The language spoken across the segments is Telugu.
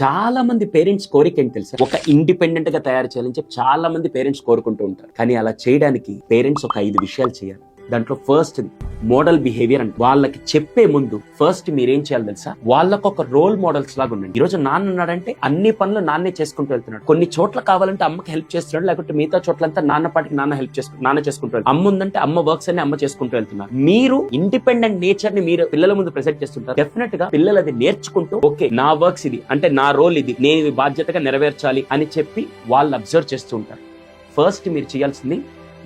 చాలా మంది పేరెంట్స్ కోరిక ఏంటి తెలుసా, ఒక ఇండిపెండెంట్ గా తయారు చేయాలని చెప్పి చాలా మంది పేరెంట్స్ కోరుకుంటూ ఉంటారు. కానీ అలా చేయడానికి పేరెంట్స్ ఒక 5 విషయాలు చేయాలి. దాంట్లో ఫస్ట్ మోడల్ బిహేవియర్ అంటే వాళ్ళకి చెప్పే ముందు ఫస్ట్ మీరేం చేయాలి తెలుసా, వాళ్ళకు ఒక రోల్ మోడల్స్ లాగా ఉండండి. ఈ రోజు నాన్న ఉన్నాడంటే అన్ని పనులు నాన్నే చేసుకుంటూ వెళ్తున్నాడు. కొన్ని చోట్ల కావాలంటే అమ్మకి హెల్ప్ చేస్తున్నాడు, లేకపోతే మిగతా చోట్లంతా నాన్న పాటికి నాన్న చేసుకుంటూ వెళ్తాడు. అమ్మ ఉందంటే అమ్మ వర్క్స్ అన్ని అమ్మ చేసుకుంటూ వెళ్తున్నారు. మీరు ఇండిపెండెంట్ నేచర్ ని మీరు పిల్లల ముందు ప్రెజెంట్ చేస్తుంటారు. డెఫినెట్ గా పిల్లలు అది నేర్చుకుంటూ ఓకే నా వర్క్స్ ఇది అంటే నా రోల్ ఇది, నేను ఇది బాధ్యతగా నెరవేర్చాలి అని చెప్పి వాళ్ళు అబ్జర్వ్ చేస్తూ ఉంటారు. ఫస్ట్ మీరు చేయాల్సింది,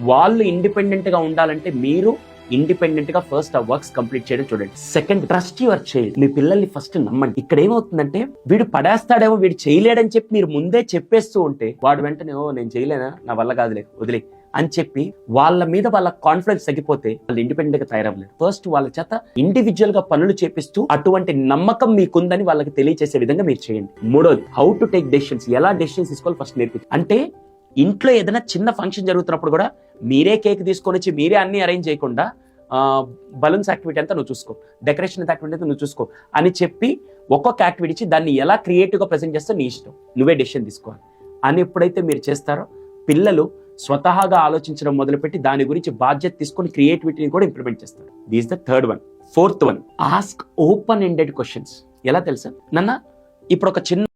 వాళ్ళు ఇండిపెండెంట్ గా ఉండాలంటే మీరు ఇండిపెండెంట్ గా ఫస్ట్ ఆ వర్క్స్ కంప్లీట్ చేయడం చూడండి. Second, trust your child. మీ పిల్లల్ని ఫస్ట్ నమ్మండి. ఇక్కడ ఏమవుతుందంటే వీడు పడేస్తాడేమో, వీడు చేయలేడని చెప్పి మీరు ముందే చెప్పేస్తూ ఉంటే వాడు వెంటనే ఓ నేను చేయలేనా, నా వల్ల కాదులే వదిలే అని చెప్పి వాళ్ళ మీద వాళ్ళ కాన్ఫిడెన్స్ తగ్గిపోతే వాళ్ళు ఇండిపెండెంట్ గా తయారవ్వలేదు. ఫస్ట్ వాళ్ళ చేత ఇండివిజువల్ గా పనులు చేపిస్తూ అటువంటి నమ్మకం మీకుందని వాళ్ళకి తెలియజేసే విధంగా మీరు చేయండి. మూడోది, హౌ టు టేక్ డెసిషన్స్. ఎలా డెసిషన్స్ తీసుకోవాలి ఫస్ట్ నేర్పించి. అంటే ఇంట్లో ఏదైనా చిన్న ఫంక్షన్ జరుగుతున్నప్పుడు కూడా మీరే కేక్ తీసుకొని వచ్చి మీరే అన్ని అరేంజ్ చేయకుండా బలూన్స్ యాక్టివిటీ అంతా నువ్వు చూసుకో, డెకరేషన్ యాక్టివిటీ అంతా నువ్వు చూసుకో అని చెప్పి ఒక్కొక్క యాక్టివిటీ ఇచ్చి దాన్ని ఎలా క్రియేటివ్గా ప్రెజెంట్ చేస్తే నీ ఇష్టం, నువ్వే డెసిషన్ తీసుకోవాలి అని ఎప్పుడైతే మీరు చేస్తారో పిల్లలు స్వతహాగా ఆలోచించడం మొదలుపెట్టి దాని గురించి బాధ్యత తీసుకొని క్రియేటివిటీని కూడా ఇంప్లిమెంట్ చేస్తారు. This the third one. Fourth one, ask open ended questions. ఎలా తెలుసా నాన్న, ఇప్పుడు ఒక చిన్న